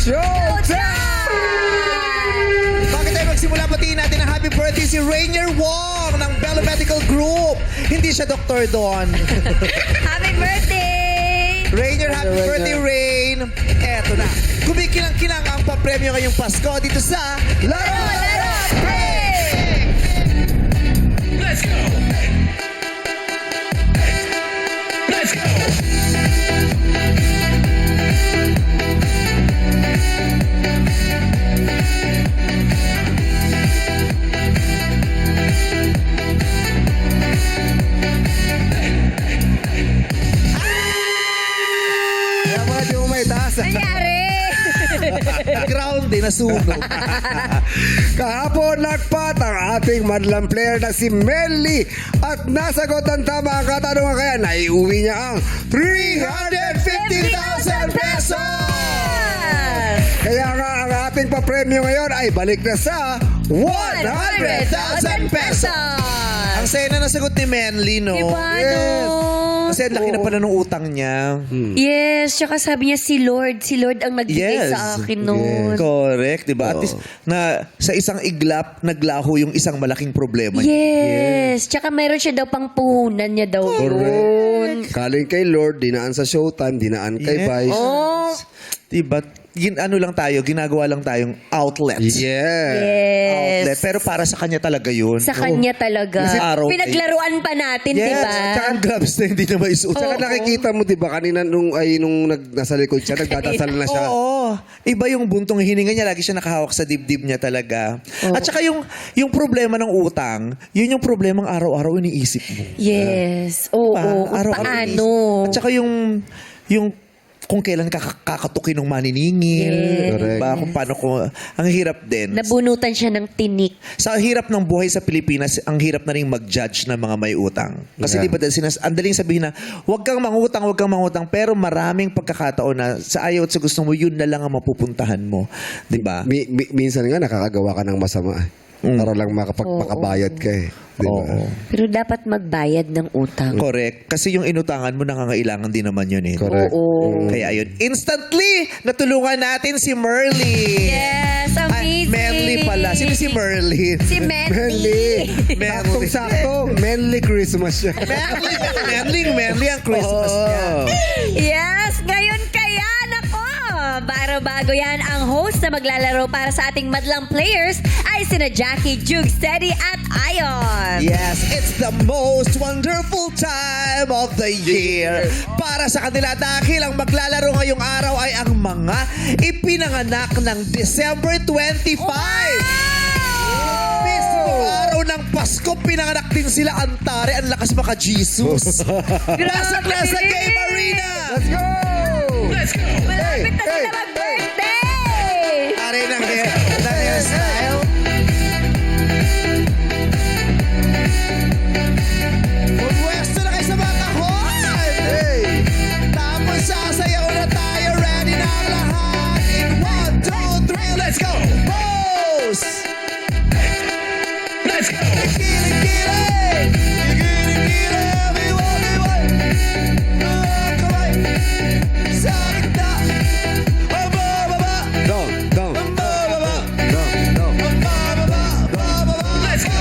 Bakit tayo magsimula? Batiin natin ang happy birthday si Rainier Wong ng Bella Medical Group. Hindi siya Dr. Don. Happy birthday! Rainier, happy birthday, Rain. Eto na. Kumikilang-kilang ang papremyo ngayong Pasko dito sa Laro! Let's go! Let's go! Kaya mga di mo may taas. Nangyari! Ground din, nasunog. Kahapon nagpat ang ating madlang player na si Melly at nasagot ang tama ang katanungan kaya naiuwi niya ang 350,000 pesos! Kaya nga ang ating papremyo ngayon ay balik na sa 100,000 pesos! Ang saya na nasagot ni Manly, no? Diba, Yes. no? Kasi ang laki na pala ng utang niya. Yes, tsaka sabi niya si Lord ang nagbigay Yes. sa akin noon. Correct, di ba? At least, na sa isang iglap, naglaho yung isang malaking problema. Yes, tsaka meron siya daw pang puhunan niya daw yun. Galing kay Lord, dinaan sa Showtime, dinaan kay Yes. Vice. Oh, Diba? Ano lang tayo, ginagawa lang tayong outlet. Yeah. Outlet. yes. Pero para sa kanya talaga yun. Sa kanya talaga. Kasi araw- Pinaglaruan pa natin, Yes. di ba? Tsaka ang gloves na hindi na maisuot. Tsaka Oo. nakikita mo, di ba, kanina nasa likod siya, nagdadasal na siya. Oo. Iba yung buntong hininga niya. Lagi siya nakahawak sa dibdib niya talaga. Oo. At saka yung problema ng utang, yun yung problemang araw-araw iniisip mo. Yes. Oo. Diba? Kung Araw-araw paano. iniisip. At saka yung kung kailan kakatukin ng maniningil. Yes. Diba? Kung paano ang hirap din. Nabunutan siya ng tinik. Sa hirap ng buhay sa Pilipinas, ang hirap na rin mag-judge ng mga may utang. Kasi di Yeah. ba, ang daling sabihin na, huwag kang mangutang, pero maraming pagkakataon na sa ayaw at sa gusto mo, yun na lang ang mapupuntahan mo. Di ba? Minsan nga nakakagawa ka ng masama. Para lang makabayad ka eh. Di ba? Oo. Pero dapat magbayad ng utang. Correct. Kasi yung inutangan mo, nangangailangan din naman yun eh. Correct. Oo. Kaya ayun, instantly, natulungan natin si Merly. Yes, amazing. Manly pala. Sino si Merly? Si Manly. Saktong-sakto, Manly Christmas siya. Manly ang Christmas niya. Yes, ngayon kaya, nako. Bago yan, ang host na maglalaro para sa ating madlang players ay sina Jackie, Jug, Steady at Ion. Yes, it's the most wonderful time of the year. Para sa kanila dahil ang maglalaro ngayong araw ay ang mga ipinanganak ng December 25. Mismong araw ng Pasko, pinanganak din sila. Antare, ang lakas maka Jesus. Nasa Game Arena. Let's go! Let's go! Malapit na sila mag-birthday! Are ng hairstyle. Pumwesto na kayo sa mga kahon. Hey! Tapos sasayaw na tayo. Ready na ang lahat. In 1, 2, 3, let's go! Pose! Let's go! Kilig-kilig! Kilig-kilig! Biwa-biwa! Kamay! Sa gitna! Pababa! Down, down, Pababa! down, down. Let's go!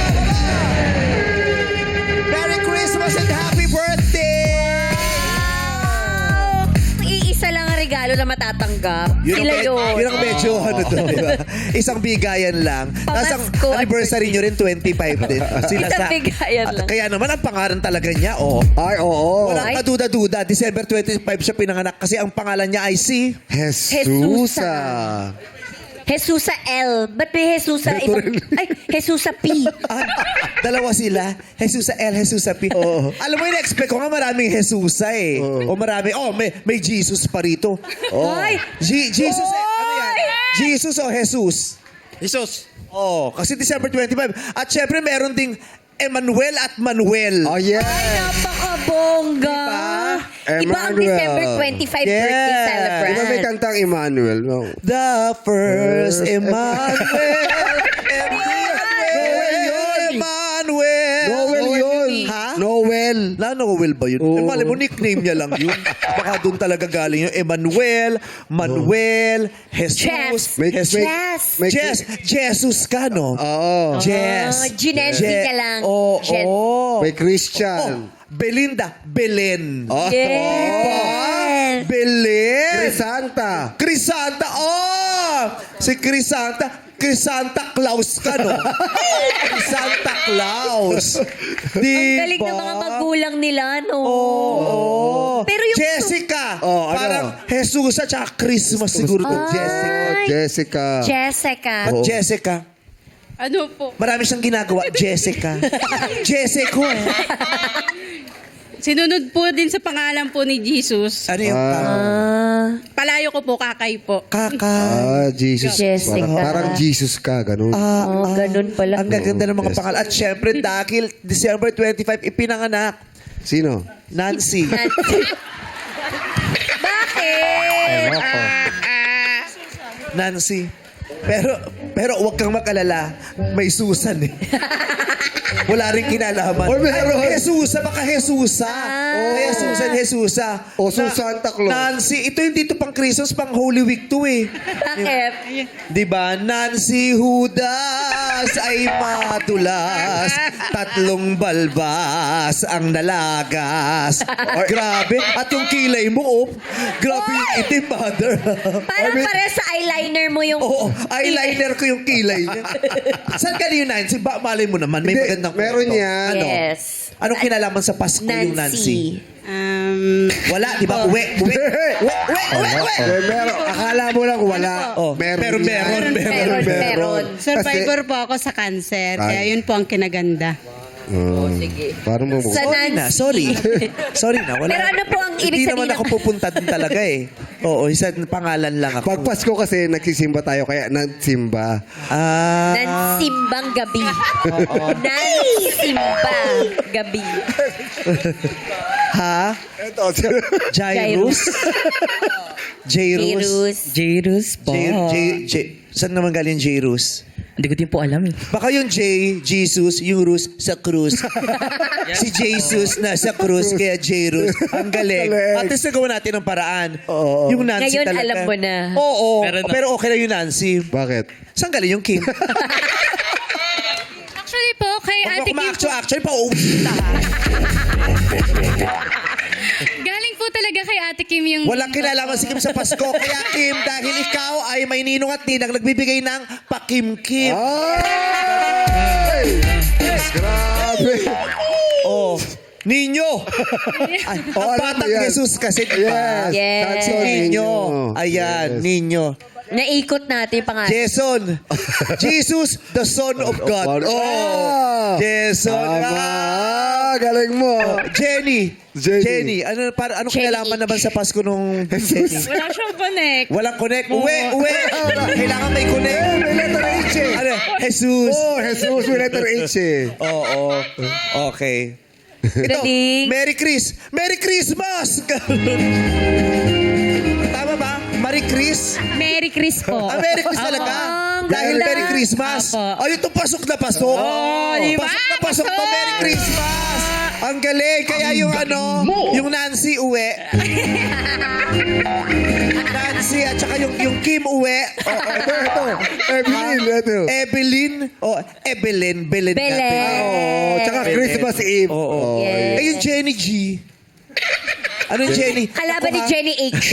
Merry Christmas and happy birthday! Wow! Iisa lang ang regalo na matatanggap. Sila yun. Yun ang medyo ano to, di ba? Isang bigayan lang. Tapos ang Pamasko at anniversary nyo rin, 25 din. Sila Isang bigayan lang. Kaya naman ang pangalan talaga niya, Ay, oo. Walang kaduda-duda. December 25 siya pinanganak kasi ang pangalan niya ay si... Jesusa. Jesusa L. Ba't may Jesusa? Ay, Jesusa P. Ah, dalawa sila. Jesusa L, Jesusa P. Alam mo, in-expect ko nga maraming Jesusa eh. O marami, may Jesus pa rito. Ay! Jesus, ano yan? Jesus o Jesus? Jesus! Kasi December 25. At syempre, meron ding Emmanuel at Manuel. Oh, yeah. Ay, napakabongga. Iba ang Emmanuel. December 25 birthday Yeah. celebrant. Di ba may kantang Emmanuel? No. The first Emmanuel. Noel yun. Emmanuel. Noel yun. Ha? Noel. Emmanuel ba yun? Oo. Mali mo, nickname niya lang yun. Baka doon talaga galing yung Emmanuel, Manuel, Jesus. Jess. Jesus ka, no? Oo. Jess. Ginensi ka lang. Oo. Jen. May Christian. Belinda. Belen. Oh. Yes. Belen. Crisanta. Crisanta. Oh! Si Crisanta. Crisanta Claus ka, no? Crisanta Claus. Ang galing ng mga magulang nila, no? Oo. Pero yung... Jessica. Oh, ano? Parang Jesus at saka Christmas siguro to. Jessica. Ay. Jessica. Jessica. At Jessica. Ano po? Marami siyang ginagawa. Jessica. Jessica. Sinunod po din sa pangalan po ni Jesus. Ano yung Palayo ko po, kakay po. kaka? Jesus. Jessica. Parang Jesus ka, ganun. Oh, ganun pala. Ang gaganda ng mga Yes. pangalan. At syempre, dahil December 25, ipinanganak. Sino? Nancy. Bakit? Nancy. Pero wag kang mag-alala. May Susan eh. Wala rin kinalaman. Oy, meron. Ay, Jesusa, baka Jesusa. Kaya Susan, Jesusa. O, Santa Claus. Nancy, ito hindi to pang Christmas, pang Holy Week to eh. Bakit? Diba? Nancy Judas ay madulas. Tatlong balbas ang nalagas. Grabe. At yung kilay mo, oh. Grabe yung itim, mother. Parang pare sa eyeliner mo yung... Oo, eyeliner ko yung kilay niya. Saan ka yung Nancy? Malay mo naman, may Hindi, magandang meron kwento. yan. Ano? Yes. Anong kinalaman sa Pasko yung Nancy? Wala, di ba? Uwe. Meron. Akala mo lang wala. Oh, pero meron. Survivor po ako sa cancer. Kaya yun po ang kinaganda. Sige. Parang mo. Sa Sorry na, Nancy. sorry. Sorry na, wala. Pero ano po ang ibig Hindi sabihin naman ako pupunta din talaga eh. Oo, isa pangalan lang ako. Pag Pasko kasi nagsisimba tayo kaya nagsimba. Nansimbang gabi. Nansimbang gabi. Ha? Ito. Jairus? Jairus? Jairus po. Saan naman galing Jairus? Hindi ko din po alam eh. Baka yung Jesus, yung Rus sa krus. Si Jesus na sa krus, kaya Jairus. Ang galing. At least nagawa natin ang paraan. Oo. Yung Nancy Ngayon, talaga. alam mo na. Oo, Meron na. pero okay lang yung Nancy. Bakit? Saan galing yung Kim? Actually po, kay Huwag Ate mo Kim po, actually, pauwi na. galing po talaga kay Ate Kim yung... Walang kinalaman si Kim sa Pasko. Kaya Kim, dahil ikaw ay may ninong at ninang nagbibigay ng pakimkim. Ay! Grabe. Oh, ninyo! Ay, Oh, ang alam mo batang yan. Jesus kasi, di ba? Yes. Yes. That's all Ninyo. ninyo. Ayan, Yes. ninyo. Naikot natin yung pangalan. Jason. Jesus, the Son of God. Oh, Jason. Tama. Galing mo. Jenny. Jenny. Anong Jenny. kinalaman naman sa Pasko nung Jenny? Wala siyang connect. Walang connect. Uwi. Kailangan may connect. May letter H eh. Ano? Jesus. Oh, Jesus may letter H eh. Oo. Okay. Ito, Galing. Merry Christmas! Tama ba? Merry Chris? Merry Chris po. Merry Chris talaga. Ang Dahil ganda. Merry Christmas. Apo. Ay, ito pasok na pasok. di ba? Pasok na pasok to. Merry Christmas. Ang galing. Kaya yung yung Nancy uwi. Nancy at saka yung Kim uwi. Ito. Evelyn. Evelyn. Belen. Belen. Oh, tsaka Christmas Eve. Oo. Yes. Eh, yung Jenny G. Ano yung Jenny? Kalaban ni Ako, ha? Jenny H.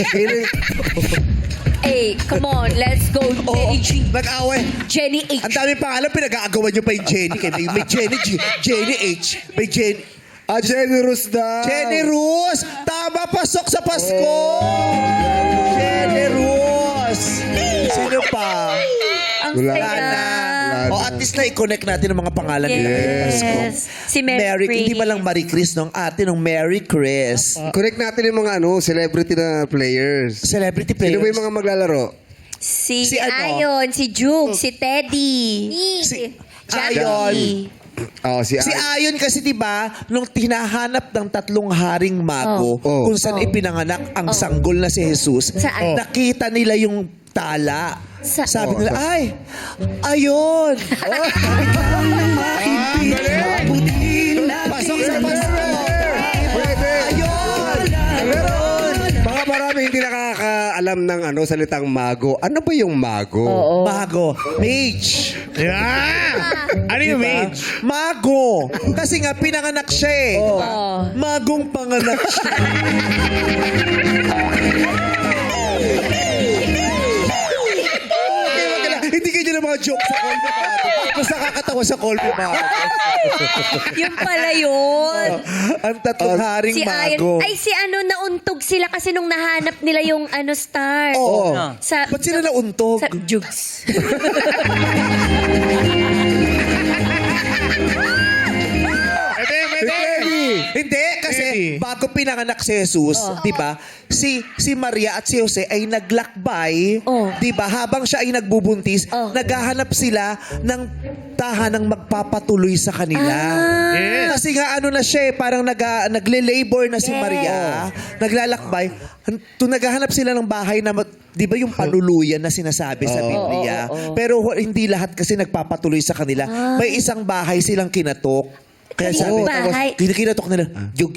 Hey, come on, let's go, Oo, Jenny G. nag-away. Jenny H. Ang dami pangalan, pinag-aagawan nyo pa yung Jenny. May Jenny G, Jenny H, may Jenny. Generous na. Jenny Rose! Tama, pasok sa Pasko! Jenny Rose! Sino pa? Ang Wala saya. na. O, at least na i-connect natin ang mga pangalan nila ngayong Pasko. Yes. Si Mary Chris. Hindi ba lang Marie Chris, no? Ang ate ng Mary Chris. Connect natin yung mga celebrity na players. Celebrity Sino players. ba yung mga maglalaro? Si Si ano? Ayon, si Juke, si Teddy. Si Jackie. Ayon. Oh, si Si Ayon kasi 'di ba, nung tinahanap ng tatlong haring mago Oh. kung saan ipinanganak ang sanggol na si Jesus, Saan? nakita nila yung tala. Sabi Oh. nila, ay, ayon. Pasok sa Pasko. may hindi nakakaalam ng salitang mago. Ano ba yung mago? Mago. Mage. Yeah! Ano yung Diba? mage? Mago. Kasi nga, pinanganak siya eh. Magong panganak siya. Hindi kayo na mga joke sa Call Me Mago. Mas nakakatawa sa Call Me Mago. Yun pala yun. Ang tatlong haring Si mago. Iron. Ay, si nauntog sila kasi nung nahanap nila yung star. Oo. Sa, Ba't sila nauntog? sa Jugs. Hindi, kasi Maybe. bago pinanganak si Jesus, di ba, si Maria at si Jose ay naglakbay, Oh. di ba, habang siya ay nagbubuntis, Oh. naghahanap sila ng tahanang magpapatuloy sa kanila. Yes. Kasi nga na siya parang nagle-labor na si Yes. Maria, naglalakbay, naghahanap sila ng bahay na, di ba yung panuluyan na sinasabi sa Biblia? Pero hindi lahat kasi nagpapatuloy sa kanila. May isang bahay silang kinatok. Kaya Kaninong sabi, bahay? kinatok nila, jug.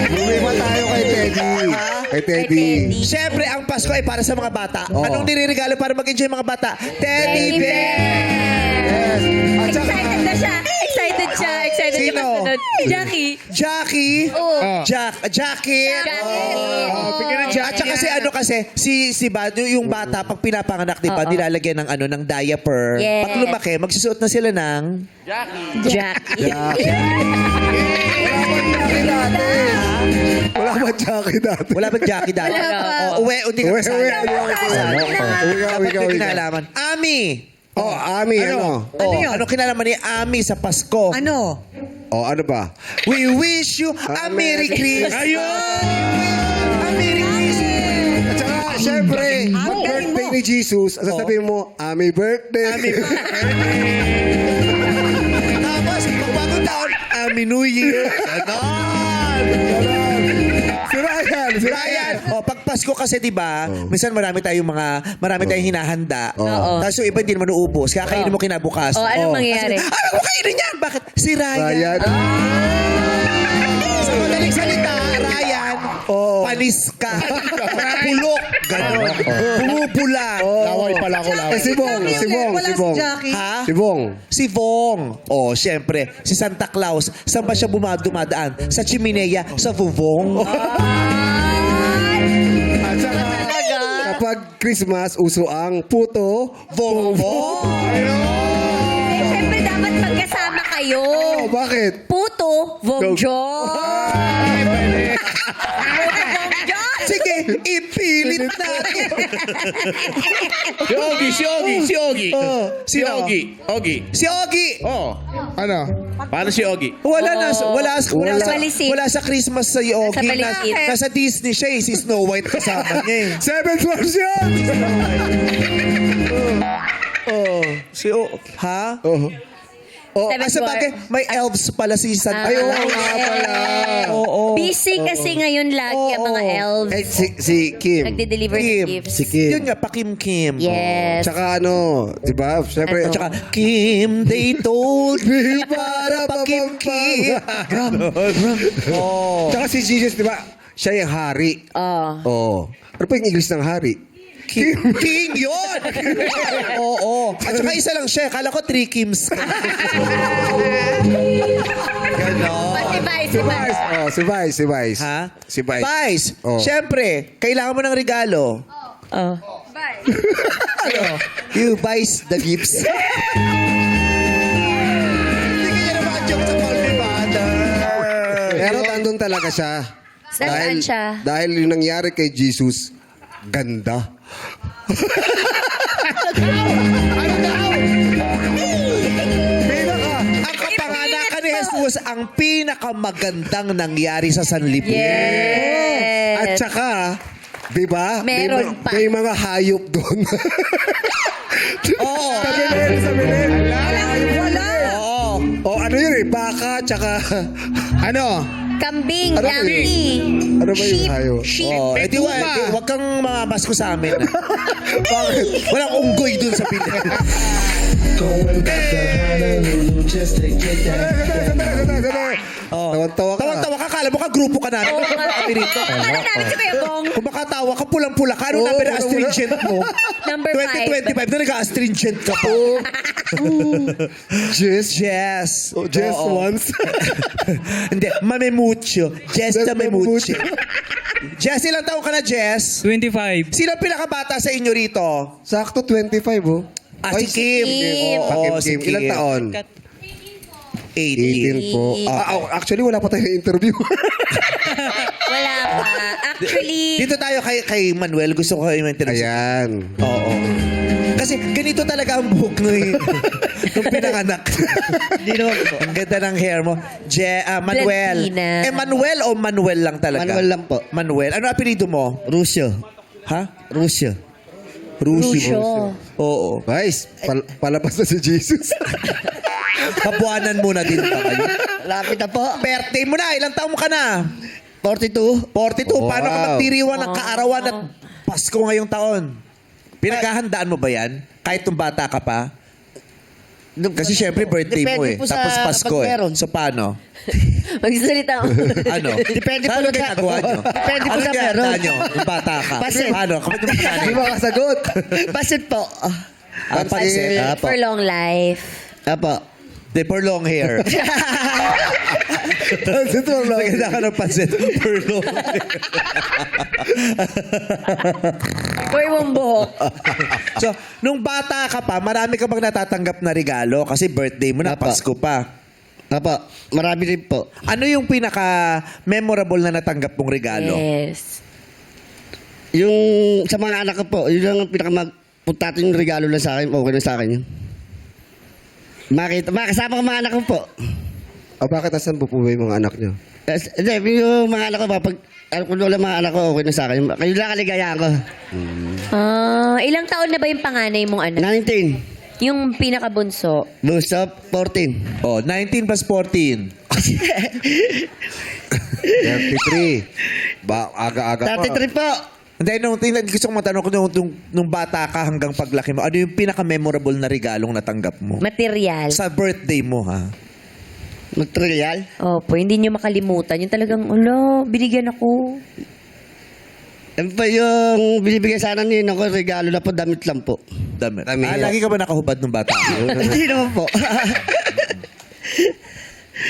Bumima tayo kay Teddy. Kay Teddy. Siyempre, ang Pasko ay para sa mga bata. Anong niririgalo para mag-enjoy mga bata? Teddy Bear! Yes. At saka, Excited na siya. Excited siya. Excited Sino? siya magsunod. Jackie. Jackie. Oo. Jackie. Jackie. bigyan ng At saka si Bado, yung bata, pag pinapanganak, di ba, nilalagyan ng ng diaper. Yes. Pag lumaki, magsusuot na sila ng... Jackie. wala ba Jackie dati? Wala bang Jackie dati? Wala pa. Uwe, hindi ka Uwe, kasali. uwe. Dapat Ikaw. may kinalaman. Ami! Ami, ano? Ano kinalaman ni Ami sa Pasko? Ano? Ano ba? We wish you a Merry Christmas! Ayun! A Merry Christmas! At saka, syempre, pag birthday ni Jesus, sasabihin mo, Ami birthday. Tapos, pagbagong taon, Ami New Year! Ganon! Si Ryan, pag Pasko kasi 'di ba, minsan marami tayong hinahanda. Tapos yung iba hindi naman uubos. Kaya kainin mo kinabukas. Anong mangyayari? Ano mo kainin yan? Bakit? Si Ryan. Ryan. Sa madaling salita, Ryan, panis ka. Pulok. Ganon. Bumubula. Laway pala ako, laway. Si Bong. Ha? Si Bong. Si Vong. Siyempre. Si Santa Claus. Saan ba siya dumadaan? Sa Chimenea, sa Vuvong. At saka, kapag Christmas, uso ang puto, Vong. Siyempre dapat magkasama kayo. bakit? Puto, Vongjo. Sige, ipilit natin. Si Ogie. Sino? Ogie. Si Ogie. Oh. Ano? Paano si Ogie? Wala sa Christmas sa Yogi. Sa paligid. Nasa Disney siya eh. Si Snow White kasama niya eh. Seventh version! Ha? Seventh Sa bagay, may elves pala si Santa. Ay, oo nga pala. Oo. Busy kasi ngayon lagi ang mga elves. Si Kim. Nagde-deliver ng Kim. gifts. Si Kim. Yun nga, Kim. Yes. Tsaka di ba? Siyempre, Tsaka, Kim, they told me para pa Kim. Tsaka si Jesus, di ba? Siya yung hari. Oh. Ano pa yung English ng hari? King yun! Oo. At saka isa lang siya. Kala ko 3 Kims. Ganon. Pati Vice, Si Vice. Ha? Si Vice. Vice. Oh. Siyempre, kailangan mo ng regalo. Oh. You buys the gifts. Hindi kaya na mga-joke sa Call Me Mother. Pero nandun talaga siya. Nasaan siya? Dahil yung nangyari kay Jesus, ganda. Ang kapanganakan ni Jesus ang pinakamagandang nangyari sa sanlibutan. Yes. At saka, di ba? Meron pa. May mga hayop doon. Oo. Sa Belen. Wala. Oo. Ano yun eh? Baka, tsaka, ano? Kambing, Ano ba yun? donkey. Ano ba yung hayop? Sheep. Oh, edi wag kang mamabasko sa amin. Bakit? Walang unggoy dun sa Pilipinas. Sandali. Tawang-tawa ka. Tawang-tawa ka, kala mo ka, grupo ka namin. Oo nga. Kami rito. Akala namin si Kuya Bong. Kung makatawa ka, pulang-pula ka. Ano Oo, number na pulang-pula. astringent mo? Number 5. 2025 na nag-astringent ka po. Jess. Jess. Jess Oo. once. Hindi, mamemucho. Jess na Mamemucho. memucho. Jess, ilang taon ka na, Jess? 25. Sino ang pinakabata sa inyo rito? Sakto 25, oh. Ah, si Kim. Kim. Oo, si Kim. Ilang Kim. taon? 18 po. Actually, wala pa tayong interview. Wala pa. Actually, Dito tayo kay Manuel. Gusto ko kayo interview. Ayan. Oo. Kasi ganito talaga ang buhok nung pinanganak. Hindi naman po. Ang ganda ng hair mo. Manuel. Blantina. Manuel o Manuel lang talaga? Manuel lang po. Manuel. Ano apelido mo? Rusyo. Ha? Rusyo. Rusyo. Oo. Guys, palabas na si Jesus. Kabuanan muna din pa kayo. Lapit na po. Birthday mo na. Ilang taon mo ka na? 42. 42. Paano ka Wow. magdiriwan ng kaarawan at Pasko ngayong taon? Pinaghahandaan mo ba yan? Kahit nung bata ka pa? Kasi syempre birthday mo Depende eh. po sa Tapos Pasko kapag eh. meron. So paano? magsasalita ako. Ano? Depende po Ano sa- ginagawa nyo? Depende po Ano sa ginagawa meron. nyo? Nung bata ka? Pasit. Paano? Kapag yung mga Hindi makasagot. Pasit po. pansit. Apo. For long life. Apo. De for long hair. Pansit mo lang. Maganda ka ng pansit for long hair. For mong buhok. So, nung bata ka pa, marami ka bang natatanggap na regalo? Kasi birthday mo na, Apa. Pasko pa. Apo. Marami rin po. Ano yung pinaka-memorable na natanggap mong regalo? Yes. Yung sa mga anak ko po, yun lang ang pinakapuntating regalo lang sa akin. Okay na sa akin yun. Makasama ko mga anak ko po. Bakit asan po yung mga anak nyo? Hindi, yung mga anak ko ba, pag alam ko lang mga anak ko, okay na sa akin. Kayo lang kaligayahan ko. Ilang taon na ba yung panganay mong anak? 19. Yung pinakabunso. Bunso, 14. Oh, 19 plus 14. 33. Aga-aga pa. 33 po. Hindi, gusto kong matanong ko, nung bata ka hanggang paglaki mo, ano yung pinaka-memorable na regalong natanggap mo? Material. Sa birthday mo, ha? Material. Opo, hindi nyo makalimutan. Yung talagang, binigyan ako. Ano pa yung binibigay sana ni ko, regalo na po, damit lang po. Damit. Damit. Lagi ka ba nakahubad nung bata? Hindi naman po.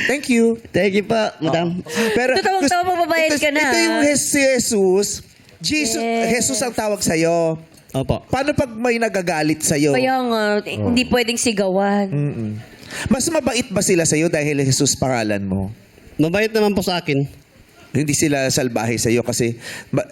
Thank you. Thank you po, madam. Pero Tutawag-tawa mo, babayad ka na. Ito yung si Jesus. Jesus, Yes. Jesus ang tawag sa'yo. Opo. Paano pag may nagagalit sa'yo? Kaya nga, hindi pwedeng sigawan. Mas mabait ba sila sa'yo dahil Jesus pangalan mo? Mabait naman po sa akin. Hindi sila salbahe sa'yo kasi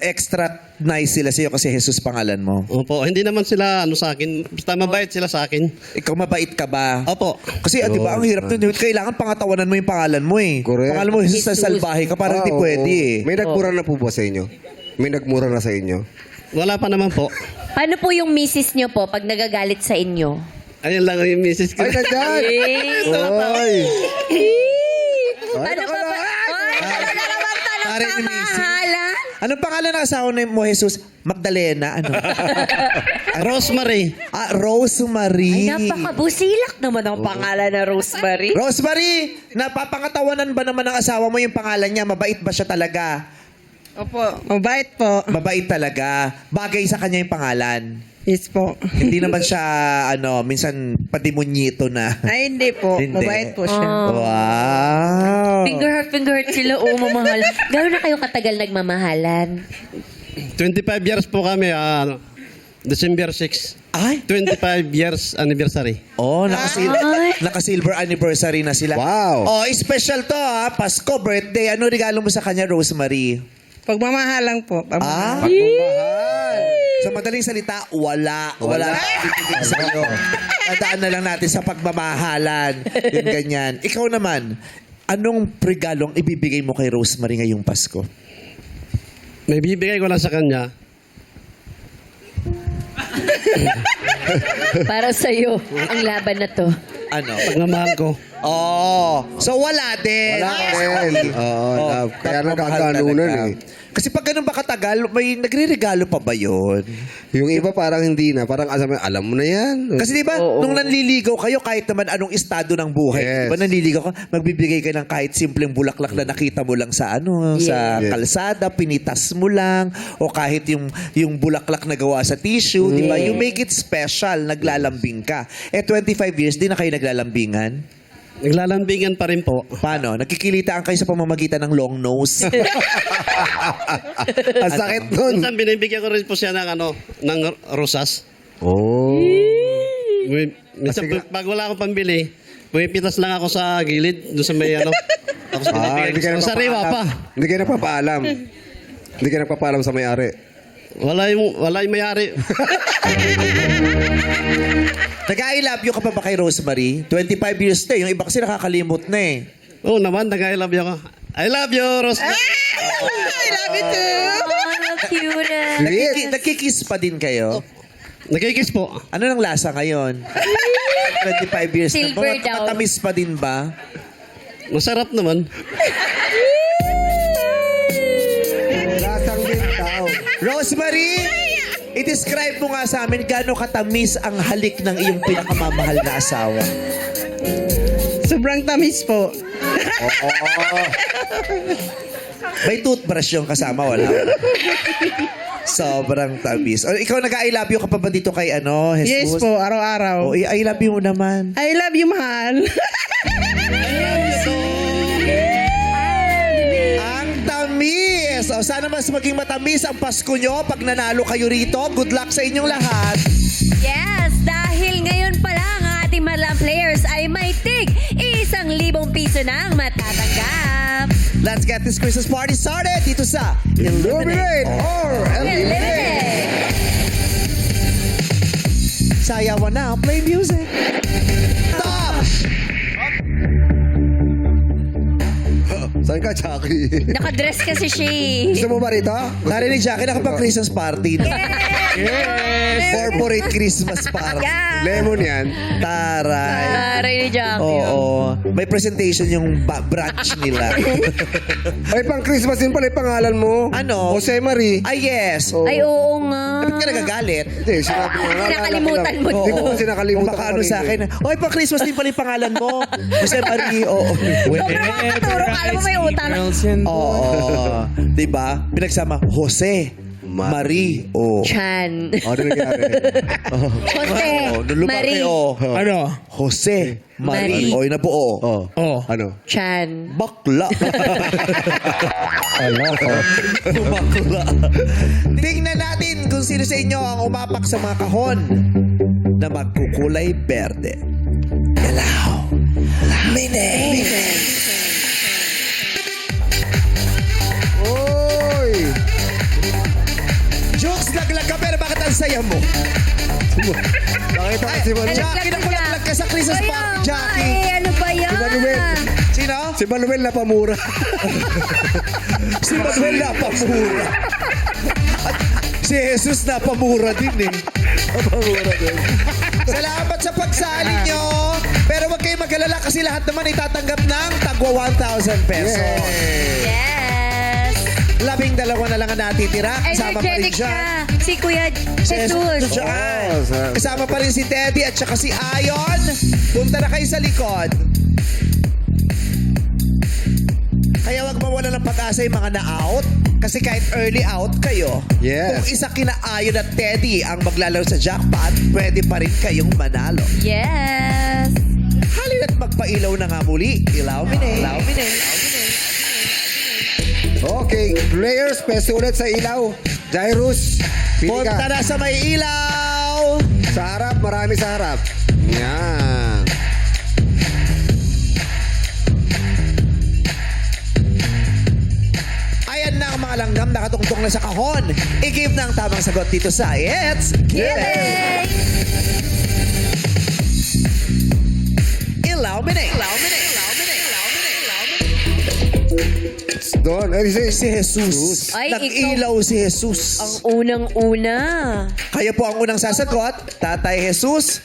extra nice sila sa'yo kasi Jesus pangalan mo. Opo. Hindi naman sila sa akin. Basta mabait sila sa akin. Ikaw mabait ka ba? Opo. Kasi di ba ang hirap nun, kailangan pangatawanan mo yung pangalan mo eh. Correct. Pangalan mo Jesus na Jesus. salbahe ka, parang hindi Oo. pwede eh. May nagmura na po ba sa inyo? May nagmura na sa inyo? Wala pa naman po. Paano po yung misis nyo po pag nagagalit sa inyo? Ayun lang yung misis ko. Ay, nandyan! Oy! Paano pa ba? Oy, talaga naman Pare ni misis. pamahalan. Anong pangalan ng asawa mo, Jesus? Magdalena, ano? Rosemary. Rosemary. Ay, napakabusilak naman ang pangalan na Rosemary. Rosemary, napapangatawanan ba naman ng asawa mo yung pangalan niya? Mabait ba siya talaga? Opo, mabait po. Mabait talaga. Bagay sa kanya yung pangalan. Yes po. Hindi naman siya, minsan padimonyito na. Ay, hindi po. Hindi. Mabait po siya. Wow. Finger heart sila. Oo, mamahal. Gano'n na kayo katagal nagmamahalan? 25 years po kami. December 6. Ay. 25 years anniversary. Oh, Ay. naka-silver anniversary na sila. Wow. Oh, special to ha. Pasko, birthday. Ano regalo mo sa kanya, Rosemary? Pagmamahal lang po. Ah? Pagmamahal. Sa madaling salita, wala. Wala. Ibibigay sa'yo. Tandaan na lang natin sa pagmamahalan. Yung ganyan. Ikaw naman, anong regalong ibibigay mo kay Rosemary ngayong Pasko? May bibigay ko lang sa kanya. Para sa'yo, ang laban na to. Ano? Pagmamahal ko. Oh, so wala din. Wala din. Oo, love. Kaya pagmamahal nagkaganunan talaga. eh. Kasi pag ganun ba katagal, may nagre-regalo pa ba yun? Yung iba parang hindi na. Parang alam mo na yan. Kasi di ba, nung nanliligaw kayo, kahit naman anong estado ng buhay, Yes. di ba nanliligaw ka, magbibigay ka ng kahit simpleng bulaklak na nakita mo lang sa sa Yes. kalsada, pinitas mo lang, o kahit yung bulaklak na gawa sa tissue, di ba? You make it special, naglalambing ka. 25 years, di na kayo naglalambingan? Naglalambingan pa rin po. Paano? Nakikilitaan kayo sa pamamagitan ng long nose? Ang sakit nun. Minsan binibigyan ko rin po siya ng rosas. Oh. Minsan pag wala akong pambili, pumipitas lang ako sa gilid, doon sa may Tapos Hindi ka binibigyan ko. Sariwa pa. Hindi ka nagpapaalam. Hindi ka nagpapaalam sa may-ari. Wala yung may-ari. Nag-I love you ka pa ba kay Rosemary? 25 years na eh. Yung iba kasi nakakalimot na eh. Oo naman, nag-I love you ako. I love you, Rose. I love you too. Oh, cute. Sweet. Nagkikiss pa din kayo? Nagkikis po. Ano nang lasa ngayon? 25 years Silver na. daw. Matamis pa din ba? Masarap naman. Lasang din tao. Rosemary, i-describe mo nga sa amin gaano katamis ang halik ng iyong pinakamamahal na asawa. Sobrang tamis po. May toothbrush yung kasama, wala? Sobrang tamis. O, ikaw nag-I love you ka pa ba dito kay Jesus? Yes po, araw-araw. O, I love you mo naman. I love you, mahal. Ang tamis! O, sana mas maging matamis ang Pasko nyo pag nanalo kayo rito. Good luck sa inyong lahat. Yes, dahil ngayon pa lang ang ating Madlang players ay may tig 1,000 piso nang matatanggap. Let's get this Christmas party started dito sa Illuminate or eliminate. Sayawan na, play music. Stop! Saan ka, Chucky? Nakadress kasi siya eh. Gusto mo ba rito? Narinig Jackie, nakapag Christmas party na. Corporate Christmas party. Yeah. Lemon yan. Taray. Aray ni Jackie. Oo. May presentation yung branch nila. Ay, pang Christmas din pala yung pangalan mo. Ano? Jose Marie. Ay, yes. Ay, oo nga. Bakit ka nagagalit? Hindi, sinabi mo. Nakalimutan mo. Hindi ko man sinakalimutan. Kung baka ano sa akin. Oy, pang Christmas din pala yung pangalan mo. Jose Marie, oo. Sobrang makakaturo. Kala mo may utang. Oo. Diba? Pinagsama, Jose, Marie, o. Chan. Ano nangyari? Jose, Marie, Ano? Jose, Marie. Marie. O, yun na po, o. Oh. Ano? Chan. Bakla. Bakla. Tingnan natin kung sino sa inyo ang umapak sa mga kahon na magkukulay berde. Galaw. Mine. Oy! Jokes, laglag ka pero bakit ang saya mo? Nakita ko si Manuel. Jackie, nakulaglag ka sa Christmas party, Jackie. Ay, ano ba yan? Si Manuel. Sino? Si Manuel na pamura. Si Manuel na pamura. At si Jesus na pamura din eh. Pamura din. Salamat sa pagsali nyo. Pero wag kayong mag-alala kasi lahat naman itatanggap ng tagwa 1,000 pesos. Yes. 12 na lang ang natitira. Kasama pa rin Energetic siya. siya. Si Kuya Jesus. Kasama pa rin si Teddy at saka si Ayon. Punta na kayo sa likod. Kaya wag mawala ng pag-asa yung mga na-out. Kasi kahit early out kayo, Yes. kung isa kina Ayon at Teddy ang maglalaro sa jackpot, pwede pa rin kayong manalo. Yes. Halina't magpailaw na nga muli. Illuminate. Okay, players, pwesto ulit sa ilaw. Jairus, pili Punta ka. na sa may ilaw. Sa harap, marami sa harap. Yan. Ayan na ang mga langgam nakatungtong na sa kahon. I-give na ang tamang sagot dito sa It's Yay! Illuminate. Doon. Ay, Si Jesus. Ay, Nag-ilaw si Jesus. Ang unang-una. Kaya po ang unang sasagot, Tatay Jesus.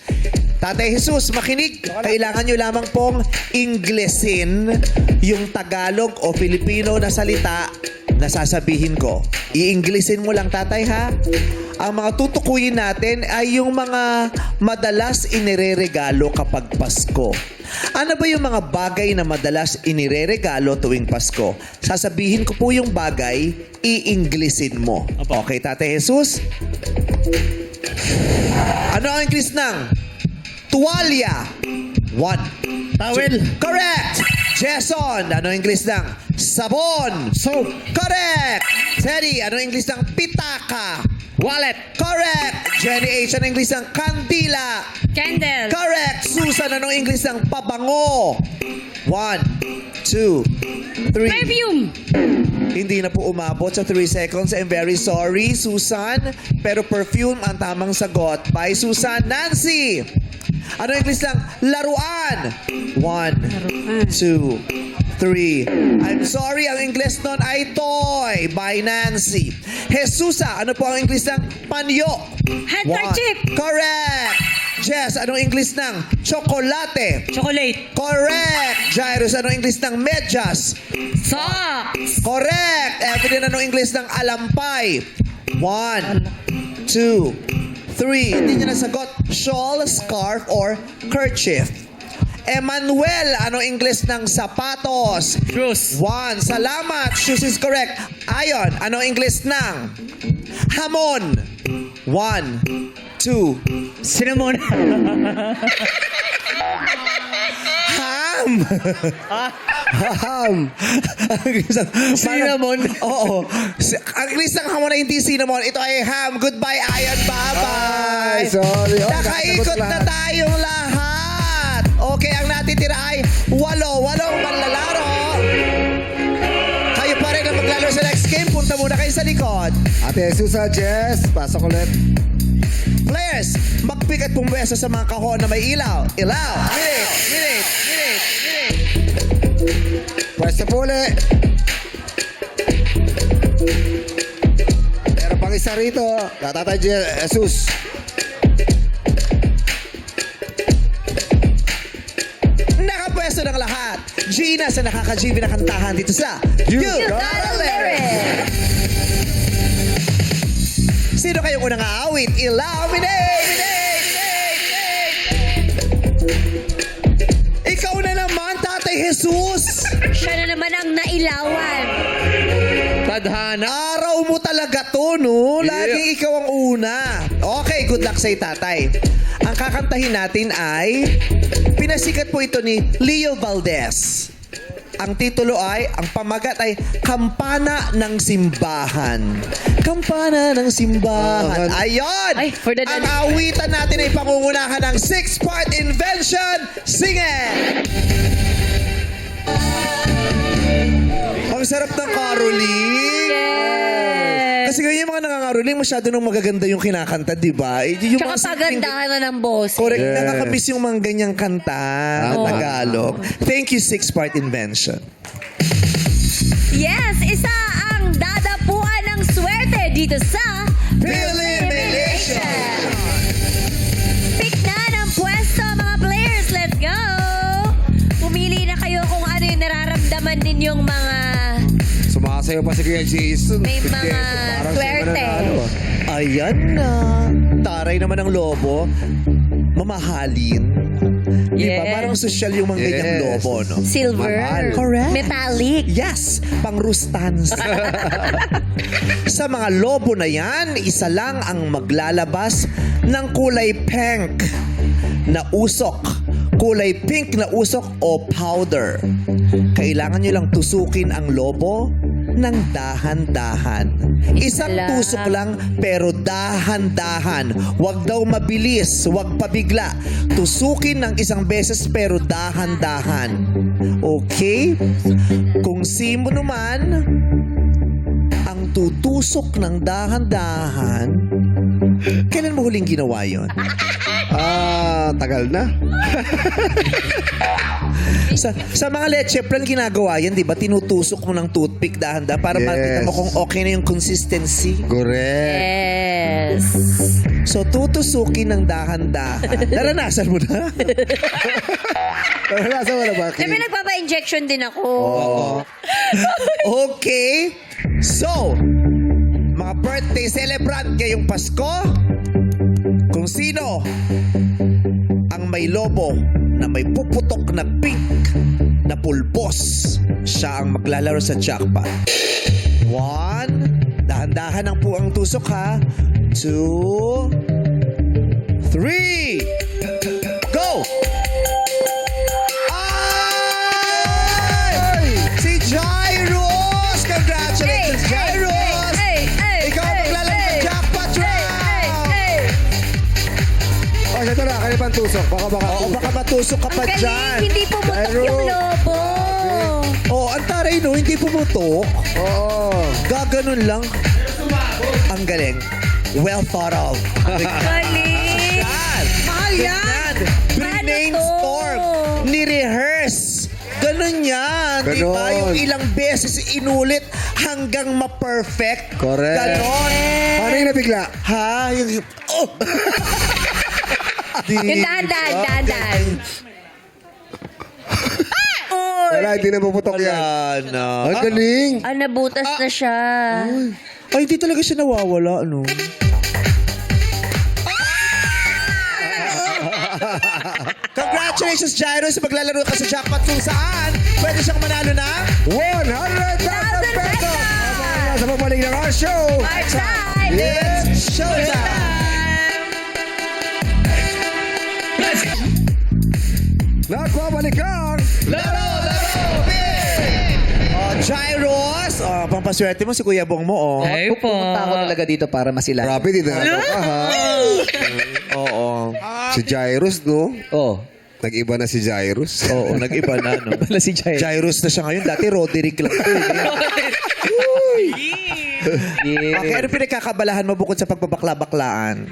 Tatay Jesus, makinig. Kailangan nyo lamang pong Inglesin yung Tagalog o Filipino na salita na sasabihin ko. I-Englishin mo lang, tatay, ha? Ang mga tutukuyin natin ay yung mga madalas inireregalo kapag Pasko. Ano ba yung mga bagay na madalas inireregalo tuwing Pasko? Sasabihin ko po yung bagay, i-Englishin mo. Okay, Tatay Jesus? Ano ang English ng tuwalya? 1. Towel. Correct! Jason, ano ang English ng sabon? Soap. Correct! Teddy, ano ang English ng pitaka? Wallet. Correct! Jenny H, ano ang English ng kandila? Candle. Correct! Susan, ano ang English ng pabango? 1, 2, 3. Perfume. Hindi na po umabot sa 3 seconds. I'm very sorry, Susan. Pero perfume ang tamang sagot. Bye, Susan. Nancy! Ano ang English ng laruan? 1, 2, 3. I'm sorry, ang English nun ay toy. Bye, Nancy. Jesusa, ano po ang English ng panyo? Handkerchief. 1. Correct! Jess, anong English ng tsokolate? Chocolate. Correct! Jairus, anong English ng medyas? Socks. Correct! Evelyn, anong English ng alampay? 1, 2, 3. Hindi niya nasagot. Shawl, scarf, or kerchief. Emmanuel, ano English ng sapatos? Shoes. 1. Salamat. Shoes is correct. Ayon, ano English ng hamon? 1, 2. Cinnamon. Ham! Ham. Cinnamon? Oo. Ang English ng hamon ay hindi cinnamon. Ito ay ham. Goodbye, Ayon. Bye-bye. Ay, sorry. Oh, Nakaikot nakasagot na lahat. tayong lahat. Okay, ang natitira ay 8. 8 manlalaro. Kayo pa rin ang maglalaro sa next game. Punta muna kayo sa likod. Ate Susa, Jess, pasok ulit. Players, magpigat pumweso sa mga kahon na may ilaw. Ilaw. Minute. Pwesto po ulit. Meron pang isa rito. Tatay Jesus. Nakapwesto ng lahat. Gina sa nakaka-GB na kantahan dito sa You Got a Lyric. Sino kayong unang aawit? Ilaw, Ikaw na naman, Tatay Jesus. Siya na naman ang nailawan. Tadhana. Araw mo talaga to, no? Laging ikaw ang una. Okay, good luck sa'yo, Tatay. Ang kakantahin natin ay, pinasikat po ito ni Leo Valdez. Ang titulo ay, ang pamagat ay Kampana ng Simbahan. Kampana ng Simbahan. Ayun! Ay, for the ang awitan natin ay pangungunahan ng 6-part invention. Sing it! Ang sarap ng caroling. Yes. Kasi ngayon yung mga nangangaroling, masyado nang magaganda yung kinakanta, di ba? Yung Tsaka mga pagandahan na ng boss. correct, nakakamiss yung mga ganyang kanta na Tagalog. Thank you, 6-part invention. Yes, isa ang dadapuan ng swerte dito sa Elimination! Pick na ng pwesto, mga players. Let's go! Pumili na kayo kung ano yung nararamdaman ninyong mga Sumasayo pa si Kuya Jason. May mga Parang swerte. siya mananalo. Ayan na. Taray naman ng lobo. Mamahalin. Di ba? Yes. Parang social yung mga ganyang Yes. lobo, no? silver, Mahal. Correct. metallic. Yes, pang-rustans. Sa mga lobo na yan, isa lang ang maglalabas ng kulay pink na usok, kulay pink na usok o powder. Kailangan nyo lang tusukin ang lobo ng dahan-dahan. Isang lang. tusok lang pero dahan-dahan. Huwag daw mabilis, huwag pabigla. Tusukin ng isang beses pero dahan-dahan. Okay? Kung sino naman ang tutusok ng dahan-dahan, kailan mo huling ginawa yon? Tagal na. Sa mga leche plan ginagawa yan, di ba? Tinutusok mo ng toothpick dahan-dahan para Yes. makita mo kung okay na yung consistency. Correct. Yes. So, tutusukin ng dahan-dahan. Naranasan mo na? Nasa wala ba? Siyempre nagpapa-injection din ako. Okay. So, mga birthday celebrant ngayong Pasko, kung sino ang may lobo na may puputok na pink na pulbos, siya ang maglalaro sa jackpot. 1, dahan-dahan ang puang tusok ha. 2, 3, go! Ay! Si Jairus! Congratulations, Jairus! Ikaw ang maglalaro sa jackpot round! Oh, ito na, kaya pang tusok. Baka. Oo, baka matusok ka pa Ang dyan. galing, hindi pumutok Jairus. yung lobo. Oo, ang taray no, hindi pumutok. Oo. Gaganon lang. Ang galing. Well thought of. Galing. Yan. Mahal yan. Brainstorm. Ni-rehearse. Ganon yan. Di ba? Ganon. Yung ilang beses inulit hanggang ma-perfect. Correct. Ganon. Paano yung nabigla? Ha? Yung... Oh! Yung dahan-dahan. Wala, hindi na puputok yan. Wala na. Ang galing. Ah, nabutas na siya. Ay, hindi talaga siya nawawala, ano? Congratulations, Jairus! Maglalaro ka sa jackpot kung saan pwede siyang manalo ng 100,000 pesos! Abangan sa pabalik ng our show. Outside. It's Showtime! Nagbabalik ang Laro! Oh, Jairus! Oh, pampaswerte mo si Kuya Bong mo, oh. Ay po. Pupunta ako talaga dito para masila. Grabe, di na ka ha. Oo. Si Jairus, no? Oh. Nag-iba na si Jairus. Oo, nag-iba na, no? Wala si Jairus. Jairus na siya ngayon. Dati Roderick lang to. Okay, ano pinagkakabalahan mo bukod sa pagbabakla-baklaan?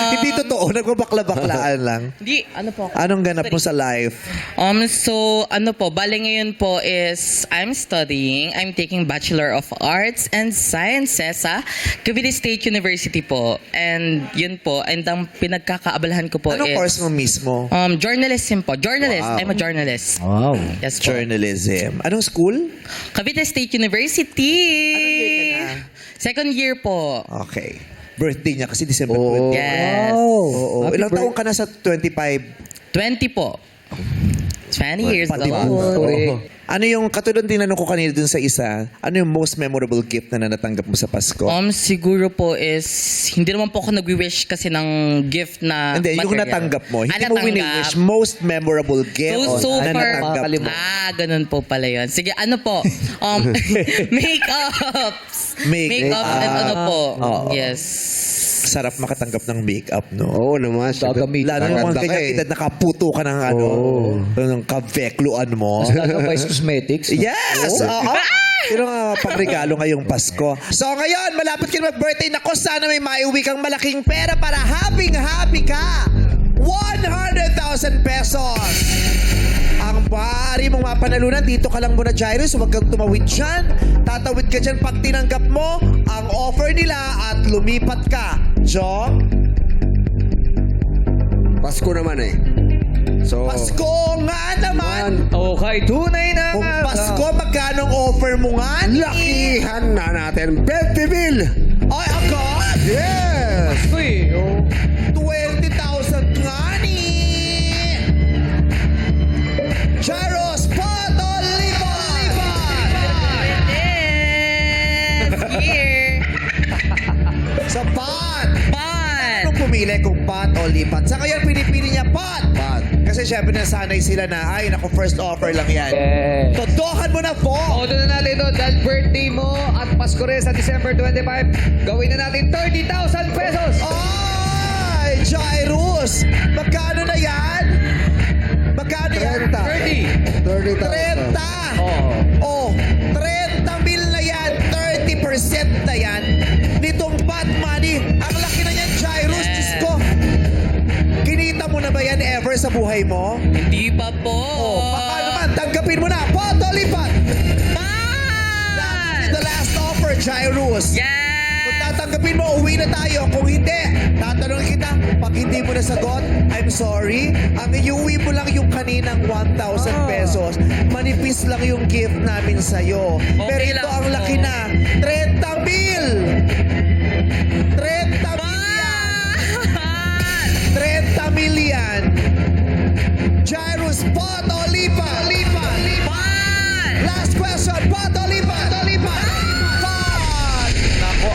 Hindi totoo, nagbabakla-baklaan lang. Di, ano po? Anong ganap mo sa life? So, ano po, bale ngayon po is I'm studying, I'm taking Bachelor of Arts and Sciences sa Cavite State University po. And yun po, and ang pinagkakaabalahan ko po Anong is course mo mismo? journalism po. Journalist. Wow. I'm a journalist. Wow. Yes po. Journalism. Anong school? Cavite State University. Anong year ka na? Second year po. Okay. Birthday niya kasi December Oo. 20. Yes. Oo. Happy Ilang taong ka na sa 25? 20 po. 20 years Pati ago. mo. Correct. Ano yung, katulad tinanong ko kanina dun sa isa, ano yung most memorable gift na natanggap mo sa Pasko? Siguro po is, hindi naman po ako nag-wish kasi ng gift na Hindi, yung material. natanggap mo. Hindi mo natanggap. wini-wish. Most memorable gift So na far, natanggap mo. ganun po pala yun. Sige, ano po? Make-ups. Make-up and ano po. Oo. Yes. Sarap makatanggap ng makeup, no? Oo naman. Gagamit. Lalo yung mga Maganda ka kanyang eh. edad, nakaputo ka ng ano, ng kavekluan mo. Talaga Vice Cosmetics. Yes! Oo. Pero nga pangregalo ngayong Pasko. So ngayon, malapit ka na mag-birthday. Nako, sana may maiuwi kang malaking pera para happy ka. 100,000 pesos. Ang maaari mong mapanalunan, dito ka lang muna, Jairus. Huwag kang tumawid dyan. Tatawid ka dyan pag tinanggap mo ang offer nila at lumipat ka. Jong? Pasko naman eh. So, Pasko nga naman! Okay, tunay na Kung nga. Pasko, magkano ang offer mo nga? lakihan na natin 20 mil! Ay, agad! Yes! Uy, oh. 20,000 nga ni! Jairus Patolipan! Yes! Here! Sa pot! Fun! Anong pumili kung pot o lipat? Sa ngayon, pinipili niya pot! Pat. Kasi syempre nasanay sila na, ay, naku, first offer lang yan. Eh. Todokan mo na po! Odo na natin ito dahil birthday mo at Pasko rin sa December 25. Gawin na natin 30,000 pesos. Ay, Jairus! Magkano na yan? Magkano yan? 30. 30,000. 30! Oh. Oh, 30 mil na yan, 30% na yan. Nitong pot money, ang laki na yan, Jairus. Diyos ko. Kinita mo na ba yan ever sa buhay mo? Hindi pa po. Oh, baka naman, tanggapin mo na. Potolipat! Fun! The last offer, Jairus. Yes! Kung tanggapin mo, uwi na tayo. Kung hindi, tatanungin kita, pag hindi mo nasagot, I'm sorry. Ang iuwi mo lang yung kaninang 1,000 pesos. Manipis lang yung gift namin sa'yo. Pero Okay ito lang ang po. laki na. 30 mil! 30 million! Jairus, pot o lipa? Last question, pot o lipa? Pot! Nako,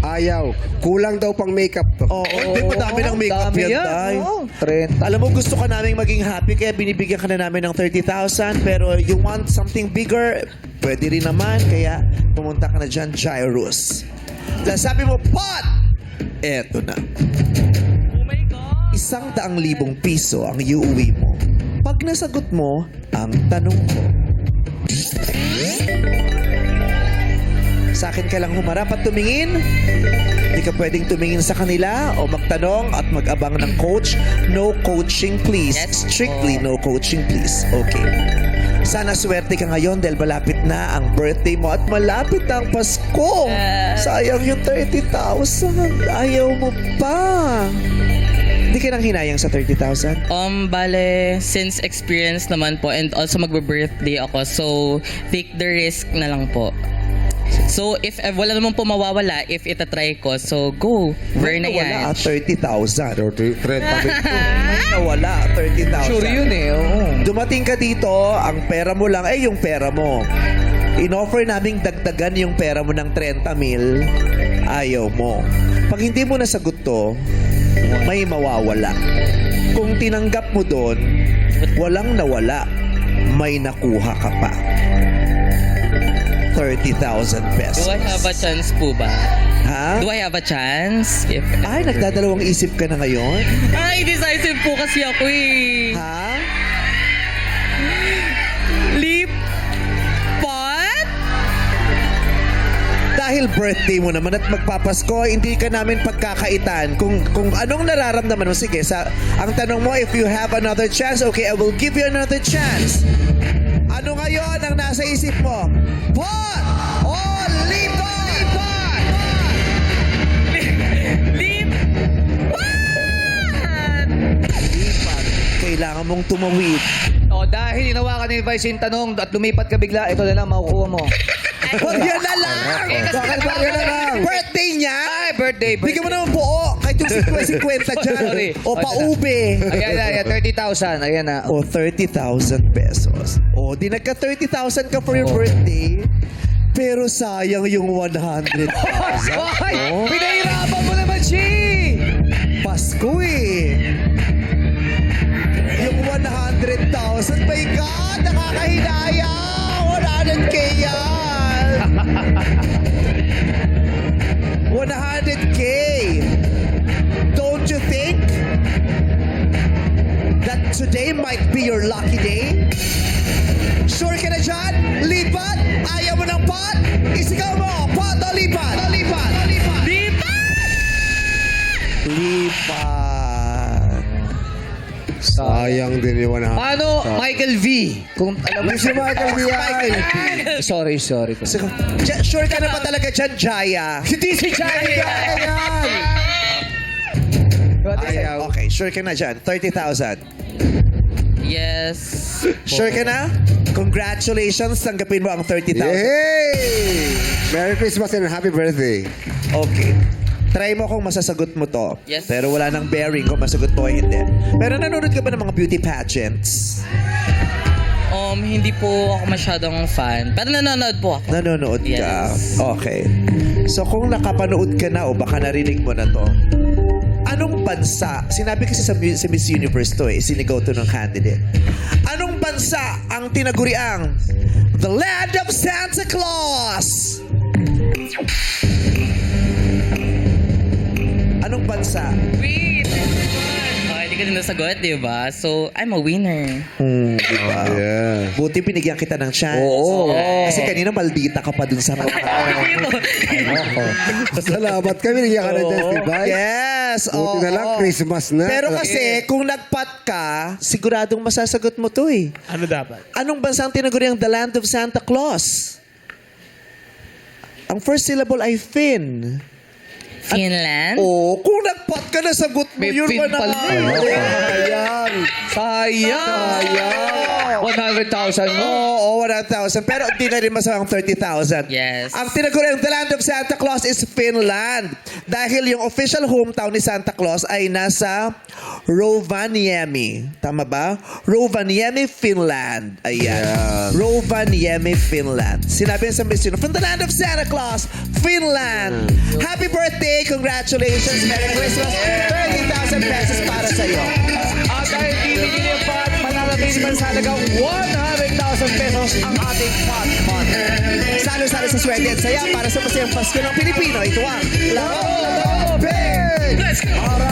Ayaw. Kulang daw pang makeup to. Oo, hindi mo dami ng makeup dami yan, yan, Tay. oo. 30. Alam mo, gusto ka naming maging happy, kaya binibigyan ka na namin ng 30,000. Pero you want something bigger, pwede rin naman. Kaya pumunta ka na dyan, Jairus. Tapos sabi mo, pot! Eto na. 100,000 piso ang iuwi mo. Pag nasagot mo ang tanong ko. Sa akin ka lang humarap at tumingin. Hindi ka pwedeng tumingin sa kanila o magtanong at mag-abang ng coach. No coaching, please. Yes. Strictly no coaching, please. Okay. Sana swerte ka ngayon dahil malapit na ang birthday mo at malapit na ang Pasko. Sayang yung 30,000. Ayaw mo pa. Hindi ka nang hinayang sa 30,000? Bale, since experience naman po and also magbe-birthday ako, so take the risk na lang po. So, if wala naman po mawawala, if itatry ko, so go. Burn na Wala, yan. 30,000. 30 mil. May nawala, 30,000. Sure yun eh. Oo. Dumating ka dito, ang pera mo lang, yung pera mo. In-offer naming dagdagan yung pera mo ng 30 mil, ayaw mo. Pag hindi mo nasagot to, may mawawala. Kung tinanggap mo doon, walang nawala, may nakuha ka pa. 30,000 pesos. Do I have a chance po ba? Ha? Do I have a chance? If... Ay, nagdadalawang isip ka na ngayon? Ay, decisive po kasi ako eh. Ha? Leap pot? Dahil birthday mo naman at magpapasko, hindi ka namin pagkakaitan. Kung anong nararamdaman mo, sige, ang tanong mo, if you have another chance, okay, I will give you another chance. Ano ngayon ang nasa isip mo? Pot o lipat? Leap pot? Lipat. Kailangan mong tumawid. O, dahil hinawakan ni Vice yung tanong at lumipat ka bigla, ito na lang makukuha mo. Yan na lang! Bakit ba yan na lang? Birthday niya? Ay, birthday. Bigyan mo naman buo. Kahit yung 50 dyan. Sorry. O paube. Ayan, 30,000. Ayan na. O 30,000 pesos. O di nagka 30,000 ka for your birthday. Pero sayang yung 100,000. Ay, Oh. pinahirapan mo naman, Chi! Pasko eh. Yung 100,000, my God, nakakahinaya. 100K yan. 100K. Don't you think that today might be your lucky day? Sure ka na dyan? Lipat? Ayaw mo ng pot? Isigaw mo, pot o lipat? Lipat! Lipat! Sayang din yung 100. Paano Michael V? Kung alam mo Si Michael Viay. Sorry. Sure ka na ba talaga dyan, Jaya? Hindi si Chaya. Ayaw. Okay, sure ka na dyan. 30,000. Yes. Sure ka na? Congratulations, tanggapin mo ang 30,000. Yay! Merry Christmas and happy birthday. Okay. Try mo kung masasagot mo to. Yes. Pero wala nang bearing kung masagot mo o hindi. Pero nanonood ka ba ng mga beauty pageants? Hindi po ako masyadong fan. Pero nanonood po ako. Nanonood ka? Yes. Okay. So kung nakapanood ka na o baka narinig mo na to, anong bansa, sinabi kasi sa Miss Universe to sinigaw to ng candidate. Anong bansa ang tinaguriang The Land of Santa Claus? Anong bansa? Wait! Hindi ka din nasagot, di ba? So, I'm a winner. Diba? Yeah. Buti binigyan kita ng chance. Oo. Kasi kanina maldita ka pa dun sa Salamat kami. Nagyan ka na dyan, di ba? Yes! Buti na lang, Christmas na. Pero kasi, kung nagpat ka, siguradong masasagot mo to eh. Ano dapat? Anong bansa ang tinaguriang The Land of Santa Claus? Ang first syllable ay Fin. Finland. Oh, kung nagpat ka na sagot mo, May yun Fin pa pala. Ayan. Sayang. 100,000 mo. Oo, 100,000. Pero di na rin masamang 30,000. Yes. Ang tinaguriang The Land of Santa Claus is Finland. Dahil yung official hometown ni Santa Claus ay nasa Rovaniemi. Tama ba? Rovaniemi, Finland. Ayan. Rovaniemi, Finland. Sinabi niya sa Miss Universe, from The Land of Santa Claus, Finland. Happy birthday! Congratulations! Merry Christmas! 30,000 pesos para sa'yo. At dahil bibigyan yung pot, mananatili man sa halagang 100,000 pesos ang ating pot money. Salo-salo sa swerte at saya para sa masayang Pasko ng Pilipino. Ito ang Oh, big!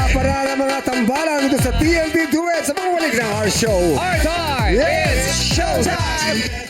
Para ng mga tambalan dito sa TNT Duet sa pagwalik ng our show. Our time! It's Showtime!